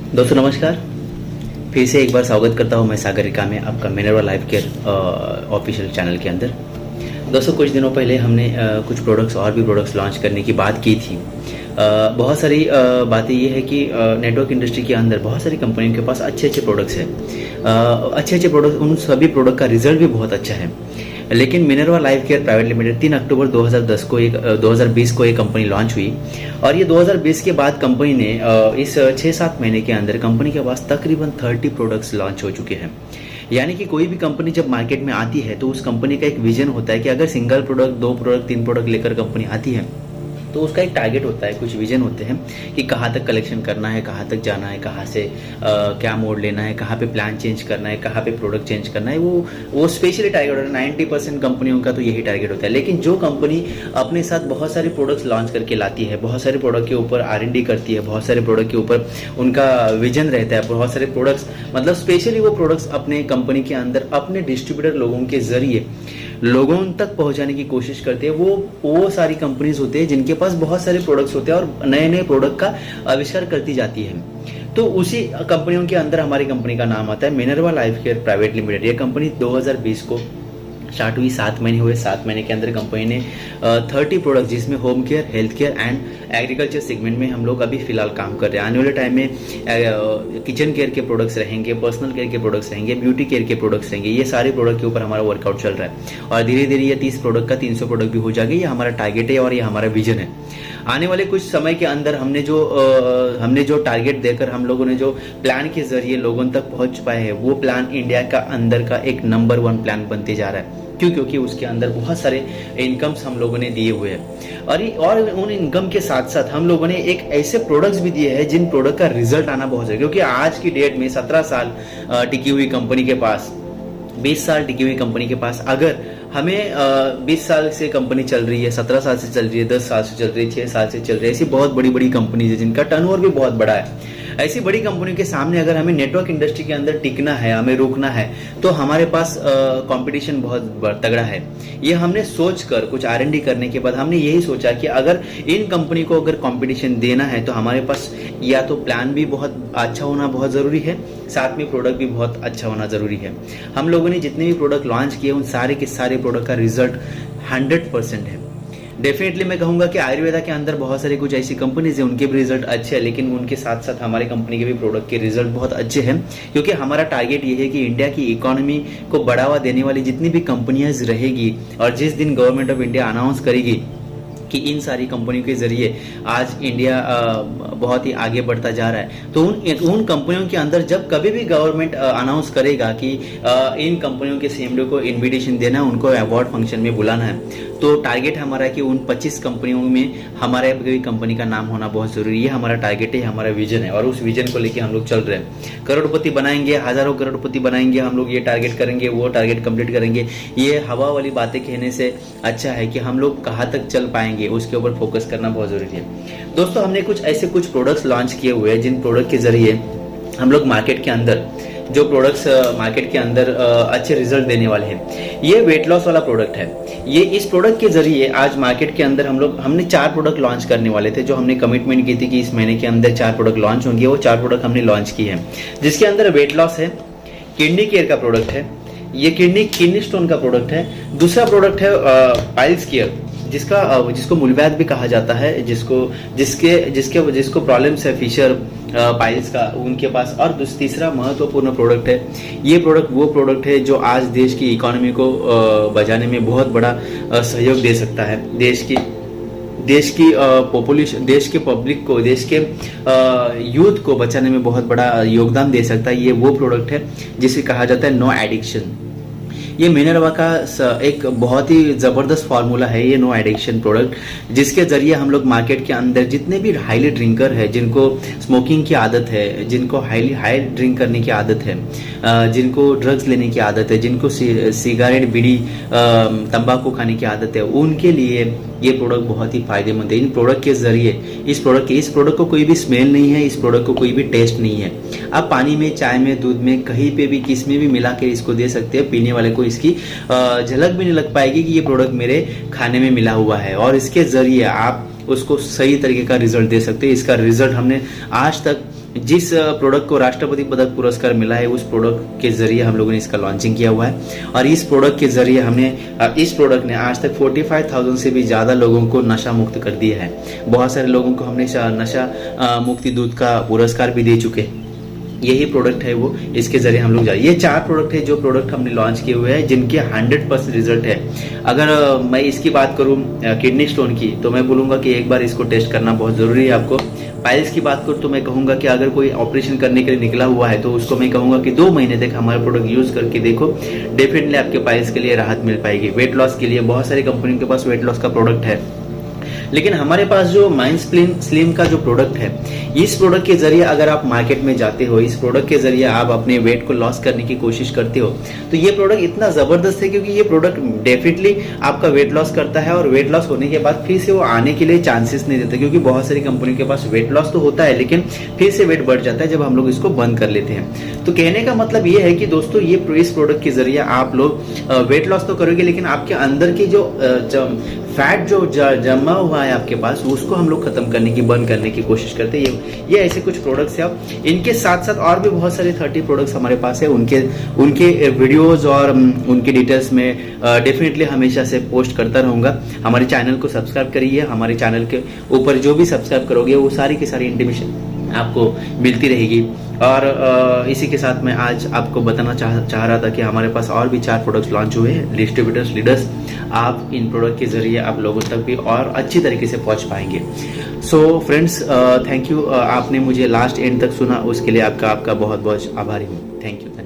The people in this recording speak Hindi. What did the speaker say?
दोस्तों नमस्कार। फिर से एक बार स्वागत करता हूं मैं सागर रिका में आपका Minerva life care official channel के अंदर। दोस्तों कुछ दिनों पहले हमने कुछ प्रोडक्ट्स और भी प्रोडक्ट्स लॉन्च करने की बात की थी। बहुत सारी बातें ये है कि नेटवर्क इंडस्ट्री के अंदर बहुत सारी कंपनियों के पास अच्छे अच्छे प्रोडक्ट्स हैं। अच्छे प्रोडक्ट, उन सभी प्रोडक्ट का रिजल्ट भी बहुत अच्छा है। लेकिन Minerva life care private limited 3 अक्टूबर 2020 को एक कंपनी लॉन्च हुई और ये 2020 के बाद कंपनी ने इस 6-7 महीने के अंदर कंपनी के पास तकरीबन 30 प्रोडक्ट्स लॉन्च हो चुके हैं। यानी कि कोई भी कंपनी जब मार्केट में आती है तो उस कंपनी का एक विजन होता है कि अगर सिंगल प्रोडक्ट, 2 प्रोडक्ट, 3 प्रोडक्ट लेकर कंपनी आती है तो उसका एक टारगेट होता है, कुछ विजन होते हैं कि कहाँ तक कलेक्शन करना है, कहाँ तक जाना है, कहाँ से क्या मोड लेना है, कहाँ पे प्लान चेंज करना है, कहाँ पे प्रोडक्ट चेंज करना है। वो स्पेशली टारगेट होता है। 90% कंपनियों का तो यही टारगेट होता है। लेकिन जो कंपनी अपने साथ बहुत सारे प्रोडक्ट्स लॉन्च करके लाती है, बहुत सारे प्रोडक्ट के ऊपर R&D करती है, बहुत सारे प्रोडक्ट के ऊपर उनका विजन रहता है, बहुत सारे प्रोडक्ट्स मतलब स्पेशली वो प्रोडक्ट्स अपने कंपनी के अंदर अपने डिस्ट्रीब्यूटर लोगों के जरिए लोगों तक पहुंचाने की कोशिश करते हैं। वो सारी कंपनीज होते हैं जिनके पास बहुत सारे प्रोडक्ट्स होते हैं और नए नए प्रोडक्ट का आविष्कार करती जाती है। तो उसी कंपनियों के अंदर हमारी कंपनी का नाम आता है Minerva life care private limited. ये कंपनी 2020 को स्टार्ट हुई, 7 महीने हुए। 7 महीने के अंदर कंपनी ने 30 प्रोडक्ट, जिसमें home care, health care and agriculture segment में हम लोग अभी फिलहाल काम कर रहे हैं। आने वाले टाइम में किचन केयर के प्रोडक्ट्स रहेंगे, पर्सनल केयर के प्रोडक्ट्स रहेंगे, ब्यूटी केयर के प्रोडक्ट्स रहेंगे। ये सारे प्रोडक्ट के ऊपर हमारा वर्कआउट चल रहा है और धीरे धीरे ये 30 प्रोडक्ट का 300 प्रोडक्ट भी हो जाएगा। ये हमारा टारगेट है और ये हमारा विजन है। आने वाले कुछ समय के अंदर हमने जो टारगेट देकर हम लोगों ने जो प्लान के जरिए लोगों तक पहुंच पाए हैं, वो प्लान इंडिया का अंदर का एक नंबर 1 प्लान बनते जा रहा है। क्यों? क्योंकि उसके अंदर बहुत सारे इनकम्स हम लोगों ने दिए हुए हैं और उन इनकम के साथ साथ हम लोगों ने एक ऐसे प्रोडक्ट्स भी दिए हैं जिन प्रोडक्ट का रिजल्ट आना बहुत जरूरी है। क्योंकि आज की डेट में 17 साल टिकी हुई कंपनी के पास, 20 साल टिकी हुई कंपनी के पास, अगर हमें 20 साल से कंपनी चल रही है, 17 साल से चल रही है, 10 साल से चल रही है, 6 साल से चल रही है, ऐसी बहुत बड़ी बड़ी कंपनीज है जिनका टर्नओवर भी बहुत बड़ा है। ऐसी बड़ी कंपनियों के सामने अगर हमें नेटवर्क इंडस्ट्री के अंदर टिकना है, हमें रोकना है, तो हमारे पास कंपटीशन बहुत तगड़ा है। ये हमने सोचकर कुछ R&D करने के बाद हमने यही सोचा कि अगर इन कंपनी को अगर कंपटीशन देना है तो हमारे पास या तो प्लान भी बहुत अच्छा होना बहुत ज़रूरी है, साथ में प्रोडक्ट भी बहुत अच्छा होना ज़रूरी है। हम लोगों ने जितने भी प्रोडक्ट लॉन्च किए उन सारे के सारे प्रोडक्ट का रिजल्ट 100% है। डेफिनेटली मैं कहूंगा कि आयुर्वेदा के अंदर बहुत सारी कुछ ऐसी कंपनीज हैं, उनके भी रिजल्ट अच्छे हैं, लेकिन उनके साथ साथ हमारी कंपनी के भी प्रोडक्ट के रिजल्ट बहुत अच्छे हैं। क्योंकि हमारा टारगेट ये है कि इंडिया की इकोनॉमी को बढ़ावा देने वाली जितनी भी कंपनियां रहेगी और जिस दिन गवर्नमेंट ऑफ इंडिया अनाउंस करेगी कि इन सारी कंपनियों के जरिए आज इंडिया बहुत ही आगे बढ़ता जा रहा है, तो उन कंपनियों के अंदर जब कभी भी गवर्नमेंट अनाउंस करेगा कि इन कंपनियों के CMD को इनविटेशन देना है, उनको अवार्ड फंक्शन में बुलाना है, तो टारगेट हमारा है कि उन 25 कंपनियों में हमारे भी कंपनी का नाम होना बहुत जरूरी है। हमारा टारगेट है, हमारा विजन है और उस विजन को लेकर हम लोग चल रहे हैं। करोड़पति बनाएंगे, हजारों करोड़पति बनाएंगे, हम लोग ये टारगेट करेंगे, वो टारगेट कंप्लीट करेंगे। ये हवा वाली बातें कहने से अच्छा है कि हम लोग कहाँ तक चल पाएंगे उसके ऊपर फोकस करना बहुत जरूरी है। दोस्तों हमने कुछ प्रोडक्ट्स लॉन्च किए हुए हैं जिन प्रोडक्ट के जरिए हम लोग मार्केट के अंदर जो प्रोडक्ट्स मार्केट के अंदर अच्छे रिजल्ट देने वाले हैं। ये वेट लॉस वाला प्रोडक्ट है। ये इस प्रोडक्ट के जरिए आज मार्केट के अंदर हमने 4 प्रोडक्ट लॉन्च करने वाले थे, जो हमने कमिटमेंट की थी कि इस महीने के अंदर 4 प्रोडक्ट लॉन्च होंगे। वो 4 प्रोडक्ट हमने लॉन्च किए हैं, जिसके अंदर वेट लॉस है, किडनी केयर का प्रोडक्ट है, ये किडनी स्टोन का प्रोडक्ट है। दूसरा प्रोडक्ट है पाइल्स केयर, जिसको मूलव्याध भी कहा जाता है, जिसको प्रॉब्लम्स है फिशर पाइल्स का, उनके पास। और तीसरा महत्वपूर्ण प्रोडक्ट है, ये प्रोडक्ट वो प्रोडक्ट है जो आज देश की इकोनॉमी को बचाने में बहुत बड़ा सहयोग दे सकता है। देश की पॉपुलेशन, देश के पब्लिक को, देश के यूथ को बचाने में बहुत बड़ा योगदान दे सकता है। ये वो प्रोडक्ट है जिसे कहा जाता है नो एडिक्शन। ये मिनरवा का एक बहुत ही जबरदस्त फार्मूला है, ये नो एडिक्शन प्रोडक्ट, जिसके जरिए हम लोग मार्केट के अंदर जितने भी हाईली ड्रिंकर है, जिनको स्मोकिंग की आदत है, जिनको हाई ड्रिंक करने की आदत है, जिनको ड्रग्स लेने की आदत है, जिनको सिगारेट, बीड़ी, तंबाकू खाने की आदत है, उनके लिए ये प्रोडक्ट बहुत ही फायदेमंद है। इन प्रोडक्ट के जरिए इस प्रोडक्ट को कोई भी स्मेल नहीं है, इस प्रोडक्ट को कोई भी टेस्ट नहीं है। आप पानी में, चाय में, दूध में, कहीं पे भी किस में भी मिला के इसको दे सकते हैं। पीने वाले को इसकी झलक भी नहीं लग पाएगी कि ये प्रोडक्ट मेरे खाने में मिला हुआ है, और इसके जरिए आप उसको सही तरीके का रिजल्ट दे सकते हैं। इसका रिजल्ट हमने आज तक जिस प्रोडक्ट को राष्ट्रपति पदक पुरस्कार मिला है उस प्रोडक्ट के जरिए हम लोगों ने इसका लॉन्चिंग किया हुआ है। और इस प्रोडक्ट के जरिए हमने इस प्रोडक्ट ने आज तक 45,000 से भी ज़्यादा लोगों को नशा मुक्त कर दिया है। बहुत सारे लोगों को हमने नशा मुक्ति दूत का पुरस्कार भी दे चुके हैं। यही प्रोडक्ट है वो, इसके जरिए हम लोग जा ये 4 प्रोडक्ट है जो प्रोडक्ट हमने लॉन्च किए हुए हैं जिनके 100% रिजल्ट है। अगर मैं इसकी बात करूं किडनी स्टोन की, तो मैं बोलूँगा कि एक बार इसको टेस्ट करना बहुत ज़रूरी है आपको। पाइल्स की बात करूं तो मैं कहूँगा कि अगर कोई ऑपरेशन करने के लिए निकला हुआ है तो उसको मैं कहूँगा कि 2 महीने तक हमारा प्रोडक्ट यूज़ करके देखो, डेफिनेटली आपके पाइल्स के लिए राहत मिल पाएगी। वेट लॉस के लिए बहुत सारी कंपनियों के पास वेट लॉस का प्रोडक्ट है, लेकिन हमारे पास जो माइंड स्लिम का जो प्रोडक्ट है, इस प्रोडक्ट के जरिए अगर आप मार्केट में जाते हो, इस प्रोडक्ट के जरिए आप अपने वेट को लॉस करने की कोशिश करते हो, तो ये प्रोडक्ट इतना जबरदस्त है क्योंकि ये प्रोडक्ट डेफिनेटली आपका वेट लॉस करता है। और वेट लॉस होने के बाद फिर से वो आने के लिए चांसेस नहीं देता, क्योंकि बहुत सारी कंपनियों के पास वेट लॉस तो होता है लेकिन फिर से वेट बढ़ जाता है जब हम लोग इसको बंद कर लेते हैं। तो कहने का मतलब ये है कि दोस्तों ये इस प्रोडक्ट के जरिए आप लोग वेट लॉस तो करोगे, लेकिन आपके अंदर की जो फैट जो जमा हुआ है आपके पास, उसको हम लोग खत्म करने की, बंद करने की कोशिश करते हैं। ये ऐसे कुछ प्रोडक्ट्स हैं। अब इनके साथ साथ और भी बहुत सारे 30 प्रोडक्ट्स हमारे पास है। उनके वीडियोस और उनके डिटेल्स में डेफिनेटली हमेशा से पोस्ट करता रहूंगा। हमारे चैनल को सब्सक्राइब करिए। हमारे चैनल के ऊपर जो भी सब्सक्राइब करोगे वो सारी की सारी इंटीमेशन आपको मिलती रहेगी। और इसी के साथ मैं आज आपको बताना चाह रहा था कि हमारे पास और भी 4 प्रोडक्ट्स लॉन्च हुए हैं, डिस्ट्रीब्यूटर्स, लीडर्स। आप इन प्रोडक्ट के जरिए आप लोगों तक भी और अच्छी तरीके से पहुंच पाएंगे। So friends, thank you. आपने मुझे लास्ट एंड तक सुना, उसके लिए आपका बहुत बहुत आभारी हूँ। Thank you.